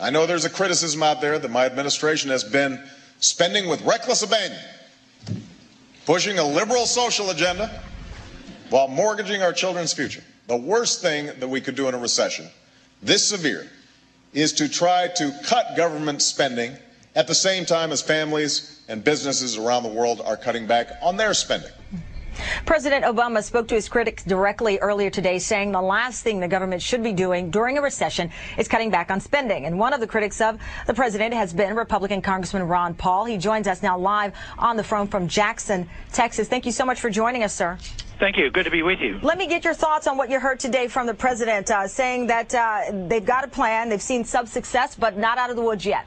I know there's a criticism out there that my administration has been spending with reckless abandon, pushing a liberal social agenda while mortgaging our children's future. The worst thing that we could do in a recession this severe is to try to cut government spending at the same time as families and businesses around the world are cutting back on their spending. President Obama spoke to his critics directly earlier today, saying the last thing the government should be doing during a recession is cutting back on spending. And one of the critics of the president has been Republican Congressman Ron Paul. He joins us now live on the phone from Jackson, Texas. Thank you so much for joining us, sir. Thank you. Good to be with you. Let me get your thoughts on what you heard today from the president, saying that they've got a plan. They've seen some success, but not out of the woods yet.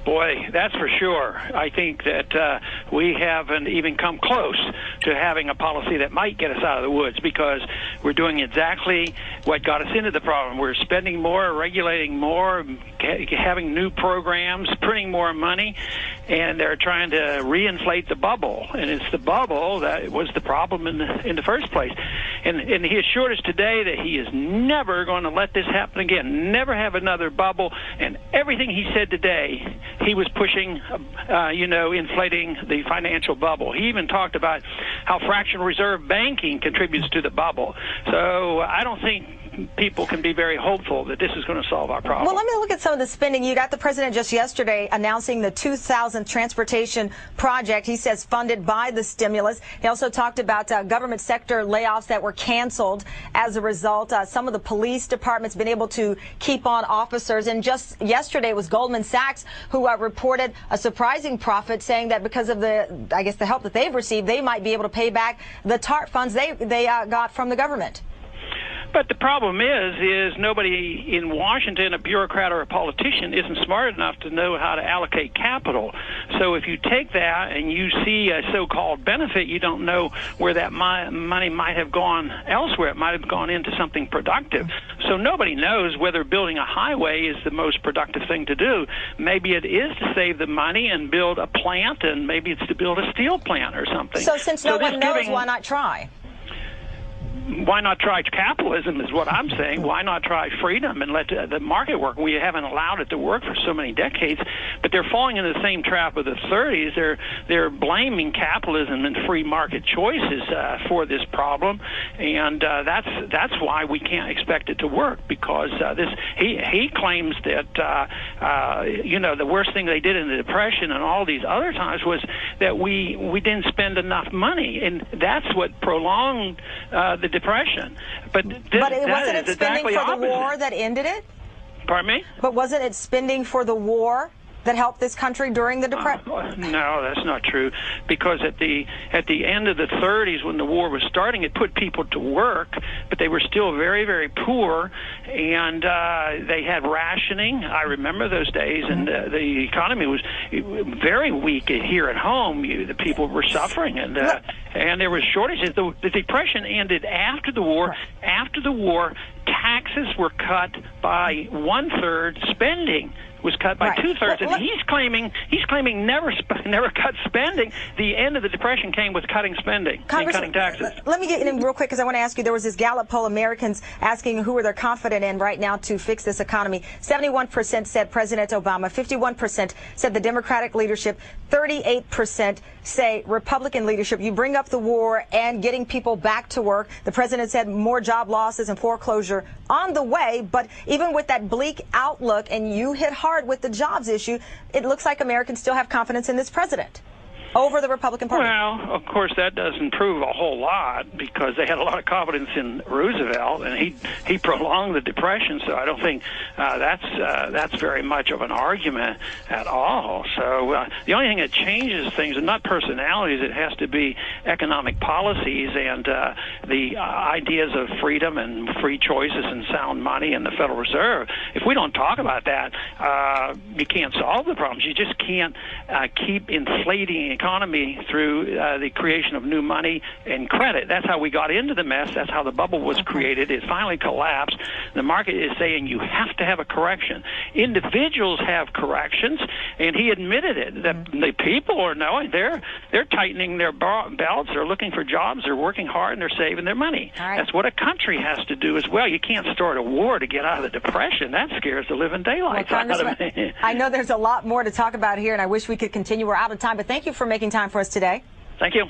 Boy, that's for sure. I think that we haven't even come close to having a policy that might get us out of the woods, because we're doing exactly what got us into the problem. We're spending more, regulating more, having new programs, printing more money, and they're trying to reinflate the bubble. And it's the bubble that was the problem in the first place. And he assured us today that he is never going to let this happen again, never have another bubble. And everything he said today, he was pushing, inflating the financial bubble. He even talked about how fractional reserve banking contributes to the bubble. So I don't think people can be very hopeful that this is going to solve our problem. Well, let me look at some of the spending. You got the president just yesterday announcing the 2000 transportation project, he says funded by the stimulus. He also talked about government sector layoffs that were canceled as a result. Some of the police departments been able to keep on officers. And just yesterday it was Goldman Sachs who reported a surprising profit, saying that because of the help that they've received, they might be able to pay back the TARP funds they got from the government. But the problem is nobody in Washington, a bureaucrat or a politician, isn't smart enough to know how to allocate capital. So if you take that and you see a so-called benefit, you don't know where that money might have gone elsewhere. It might have gone into something productive. So nobody knows whether building a highway is the most productive thing to do. Maybe it is to save the money and build a plant, and maybe it's to build a steel plant or something. So since no one knows, why not try? Why not try capitalism is what I'm saying. Why not try freedom and let the market work? We haven't allowed it to work for so many decades, but they're falling into the same trap of the 30s. They're blaming capitalism and free market choices for this problem, and that's why we can't expect it to work, because he claims that the worst thing they did in the Depression and all these other times was that we didn't spend enough money, and that's what prolonged the Depression. But wasn't it spending for the war that ended it? Pardon me? But wasn't it spending for the war that helped this country during the Depression? No, that's not true. Because at the end of the 30s, when the war was starting, it put people to work, but they were still very, very poor, and they had rationing. I remember those days, and the economy was very weak here at home. The people were suffering, and there was shortages. The Depression ended after the war. After the war, taxes were cut by 1/3, spending was cut by 2/3, and he's claiming never cut spending. The end of the Depression came with cutting spending and cutting taxes. Let me get in real quick, because I want to ask you, there was this Gallup poll, Americans asking who are they confident in right now to fix this economy. 71% said President Obama, 51% said the Democratic leadership, 38% say Republican leadership. You bring up the war and getting people back to work. The president said more job losses and foreclosure on the way, but even with that bleak outlook, and you hit hard with the jobs issue, it looks like Americans still have confidence in this president over the Republican Party. Well, of course, that doesn't prove a whole lot, because they had a lot of confidence in Roosevelt, and he prolonged the Depression. So I don't think that's very much of an argument at all. So the only thing that changes things, and not personalities, it has to be economic policies and the ideas of freedom and free choices and sound money and the Federal Reserve. If we don't talk about that, you can't solve the problems. You just can't keep inflating economy through the creation of new money and credit. That's how we got into the mess. That's how the bubble was created. It finally collapsed. The market is saying you have to have a correction. Individuals have corrections, and he admitted it. The people are knowing they're tightening their belts. They're looking for jobs. They're working hard, and they're saving their money. Right. That's what a country has to do as well. You can't start a war to get out of the depression. That scares the living daylights out of me. I know there's a lot more to talk about here, and I wish we could continue. We're out of time, but thank you for making time for us today. Thank you.